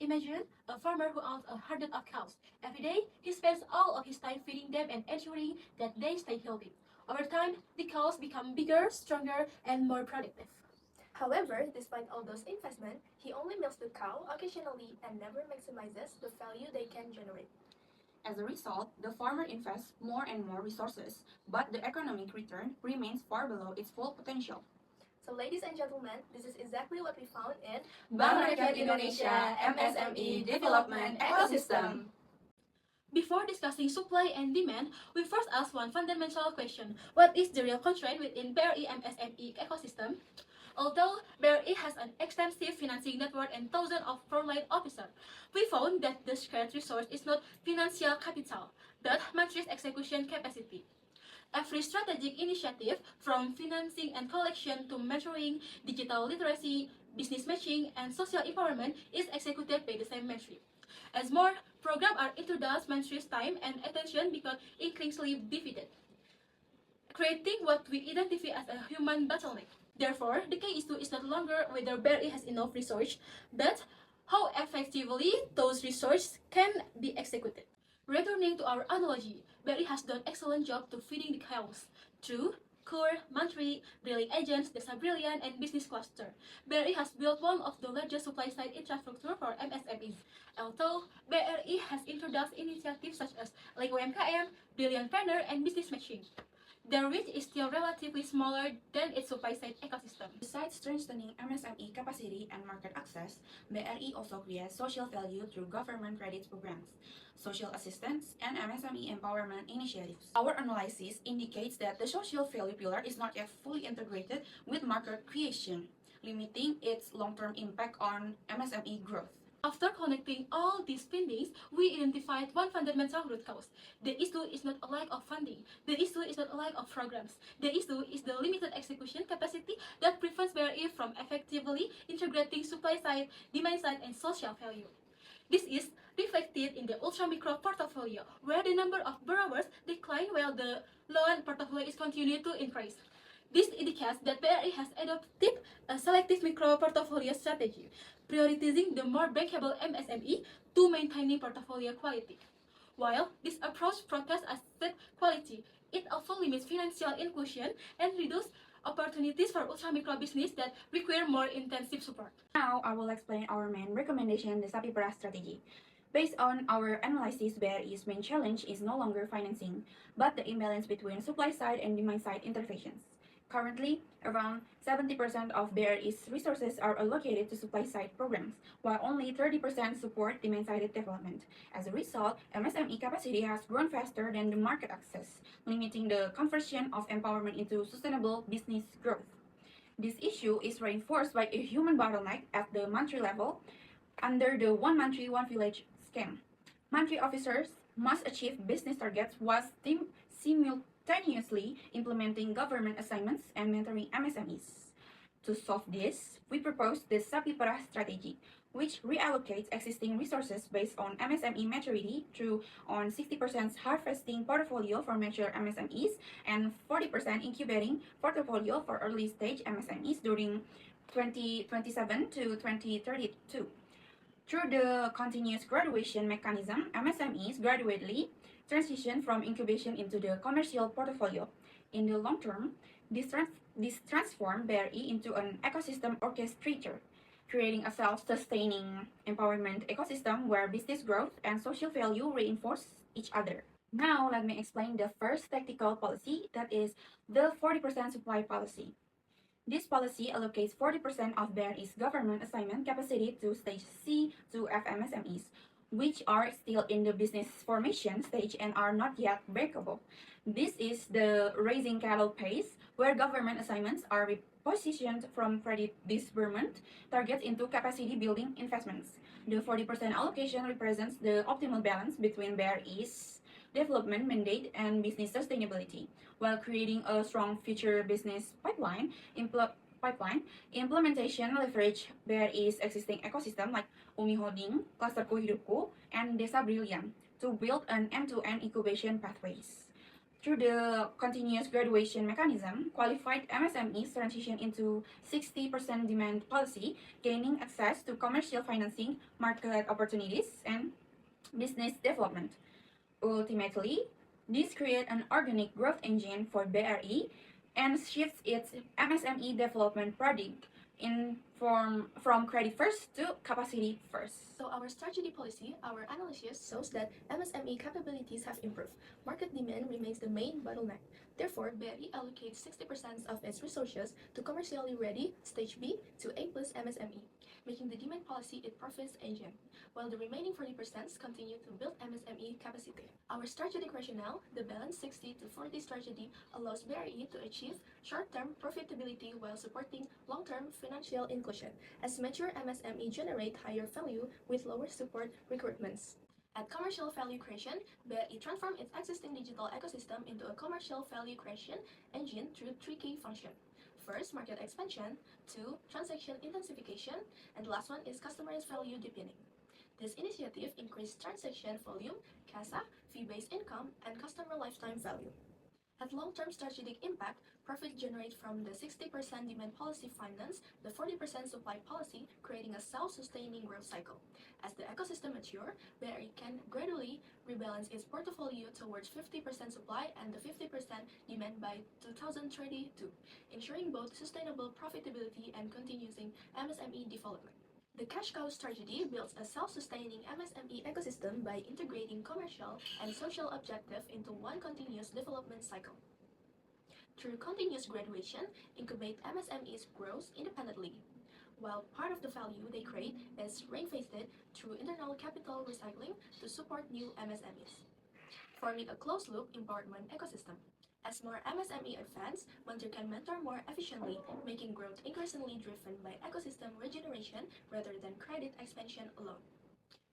Imagine a farmer who owns a hundred of cows. Every day, he spends all of his time feeding them and ensuring that they stay healthy. Over time, the cows become bigger, stronger, and more productive. However, despite all those investment, he only milks the cow occasionally and never maximizes the value they can generate. As a result, the farmer invests more and more resources, but the economic return remains far below its full potential. So ladies and gentlemen, this is exactly what we found in Bank Rakyat Indonesia MSME Development Ecosystem. Before discussing supply and demand, we first ask one fundamental question. What is the real constraint within BRI MSME ecosystem? Although BRI has an extensive financing network and thousands of frontline officers, we found that the scarce resource is not financial capital, but matrix execution capacity. Every strategic initiative, from financing and collection to mentoring, digital literacy, business matching, and social empowerment, is executed by the same matrix. As more programs are introduced, matrix time and attention become increasingly divided, creating what we identify as a human bottleneck. Therefore, the key issue is no longer whether BRI has enough resources, but how effectively those resources can be executed. Returning to our analogy, BRI has done an excellent job to feeding the cows through KUR, Mantri, drilling agents, Desa Brilliant, and business cluster. BRI has built one of the largest supply-side infrastructure for MSMEs. Although BRI has introduced initiatives such as like UMKM, Brilliant Planner, and business matching, their reach is still relatively smaller than its supply-side ecosystem. Besides strengthening MSME capacity and market access, BRI also creates social value through government credit programs, social assistance, and MSME empowerment initiatives. Our analysis indicates that the social value pillar is not yet fully integrated with market creation, limiting its long-term impact on MSME growth. After connecting all these findings, we identified one fundamental root cause. The issue is not a lack of funding. The issue is not a lack of programs. The issue is the limited execution capacity that prevents BRI from effectively integrating supply side, demand side, and social value. This is reflected in the ultra-micro portfolio, where the number of borrowers decline while the loan portfolio is continuing to increase. This indicates that BRI has adopted a selective micro portfolio strategy, prioritizing the more bankable MSME to maintaining portfolio quality. While this approach protects asset quality, it also limits financial inclusion and reduces opportunities for ultra-micro business that require more intensive support. Now, I will explain our main recommendation, the Sapi Perah strategy. Based on our analysis, BRI's main challenge is no longer financing, but the imbalance between supply-side and demand-side interventions. Currently, around 70% of BRI's resources are allocated to supply-side programs, while only 30% support demand-side development. As a result, MSME capacity has grown faster than the market access, limiting the conversion of empowerment into sustainable business growth. This issue is reinforced by a human bottleneck at the Mantri level under the One Mantri, One Village scheme. Mantri officers must achieve business targets while simultaneously implementing government assignments and mentoring MSMEs. To solve this, we propose the Sapi Perah strategy, which reallocates existing resources based on MSME maturity through on 60% harvesting portfolio for mature MSMEs and 40% incubating portfolio for early stage MSMEs during 2027 to 2032. Through the continuous graduation mechanism, MSMEs gradually transition from incubation into the commercial portfolio. In the long term, this transforms BRI into an ecosystem orchestrator, creating a self-sustaining empowerment ecosystem where business growth and social value reinforce each other. Now, let me explain the first tactical policy, that is the 40% supply policy. This policy allocates 40% of BRI's government assignment capacity to stage C to F MSMEs, which are still in the business formation stage and are not yet bankable. This is the raising cattle pace, where government assignments are repositioned from credit disbursement targets into capacity building investments. The 40% allocation represents the optimal balance between BRI's development mandate and business sustainability, while creating a strong future business pipeline. Implementation leverage BRI's existing ecosystem like Umi Holding, Clusterku Hidupku, and Desa Brilliant to build an end-to-end incubation pathways. Through the continuous graduation mechanism, qualified MSMEs transition into 60% demand policy, gaining access to commercial financing, market opportunities, and business development. Ultimately, this creates an organic growth engine for BRI and shifts its MSME development paradigm from credit first to capacity first. So our strategy policy, our analysis shows that MSME capabilities have improved. Market demand remains the main bottleneck. Therefore, BRI allocates 60% of its resources to commercially ready Stage B to A plus MSME, making the demand policy its profits engine, while the remaining 40% continue to build MSME capacity. Our strategic rationale, the balanced 60 to 40 strategy, allows BRI to achieve short-term profitability while supporting long-term financial inclusion, as mature MSME generate higher value with lower support requirements. At commercial value creation, BRI transforms its existing digital ecosystem into a commercial value creation engine through three key functions. First, market expansion. Two, transaction intensification. And the last one is customer value deepening. This initiative increased transaction volume, CASA, fee-based income, and customer lifetime value. At long-term strategic impact, profit generated from the 60% demand policy finance the 40% supply policy, creating a self-sustaining growth cycle. As the ecosystem matures, BRI can gradually rebalance its portfolio towards 50% supply and the 50% demand by 2032, ensuring both sustainable profitability and continuing MSME development. The cash cow strategy builds a self-sustaining MSME ecosystem by integrating commercial and social objectives into one continuous development cycle. Through continuous graduation, incubate MSMEs grows independently, while part of the value they create is reinvested through internal capital recycling to support new MSMEs, forming a closed-loop empowerment ecosystem. As more MSME advance, mentor can mentor more efficiently, making growth increasingly driven by ecosystem regeneration rather than credit expansion alone.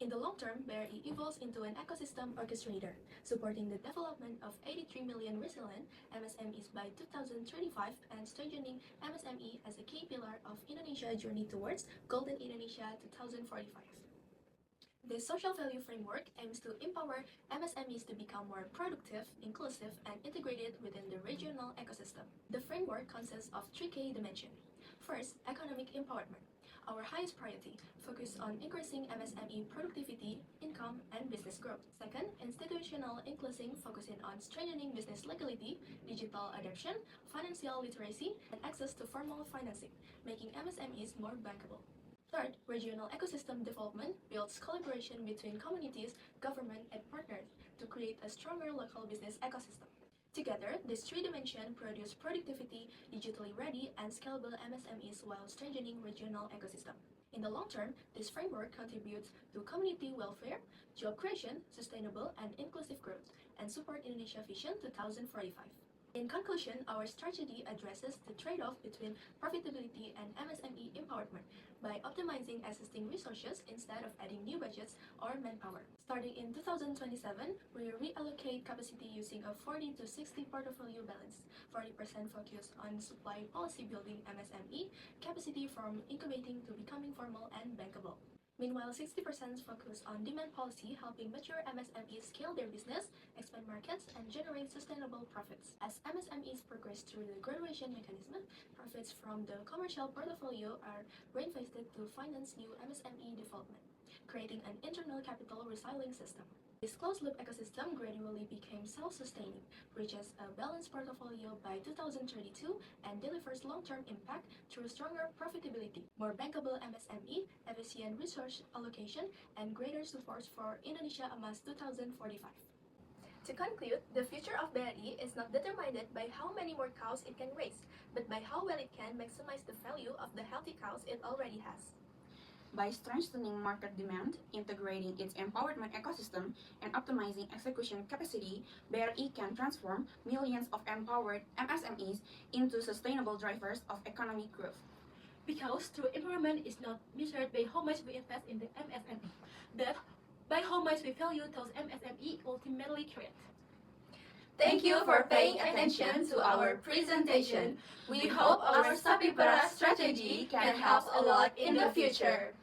In the long term, BRI evolves into an ecosystem orchestrator, supporting the development of 83 million resilient MSMEs by 2035 and strengthening MSME as a key pillar of Indonesia's journey towards Golden Indonesia 2045. This social value framework aims to empower MSMEs to become more productive, inclusive, and integrated within the regional ecosystem. The framework consists of three key dimensions. First, economic empowerment. Our highest priority focuses on increasing MSME productivity, income, and business growth. Second, institutional inclusion, focusing on strengthening business legality, digital adoption, financial literacy, and access to formal financing, making MSMEs more bankable. Third, regional ecosystem development builds collaboration between communities, government, and partners to create a stronger local business ecosystem. Together, these three dimensions produce productivity, digitally ready, and scalable MSMEs while strengthening regional ecosystem. In the long term, this framework contributes to community welfare, job creation, sustainable and inclusive growth, and support Indonesia Vision 2045. In conclusion, our strategy addresses the trade-off between profitability and MSME empowerment by optimizing existing resources instead of adding new budgets or manpower. Starting in 2027, we reallocate capacity using a 40 to 60 portfolio balance, 40% focus on supply policy building MSME, capacity from incubating to becoming formal and bankable. Meanwhile, 60% focus on demand policy, helping mature MSMEs scale their business, expand markets, and generate sustainable profits. As MSMEs progress through the graduation mechanism, profits from the commercial portfolio are reinvested to finance new MSME development, creating an internal capital recycling system. This closed-loop ecosystem gradually became self-sustaining, reaches a balanced portfolio by 2032, and delivers long-term impact through stronger profitability, more bankable MSME, efficient resource allocation, and greater support for Indonesia Emas 2045. To conclude, the future of BRI is not determined by how many more cows it can raise, but by how well it can maximize the value of the healthy cows it already has. By strengthening market demand, integrating its empowerment ecosystem, and optimizing execution capacity, BRI can transform millions of empowered MSMEs into sustainable drivers of economic growth. Because true empowerment is not measured by how much we invest in the MSME, but by how much we value those MSME ultimately create. Thank you for paying attention to our presentation. We hope our Sapi Perah strategy can help a lot in the future.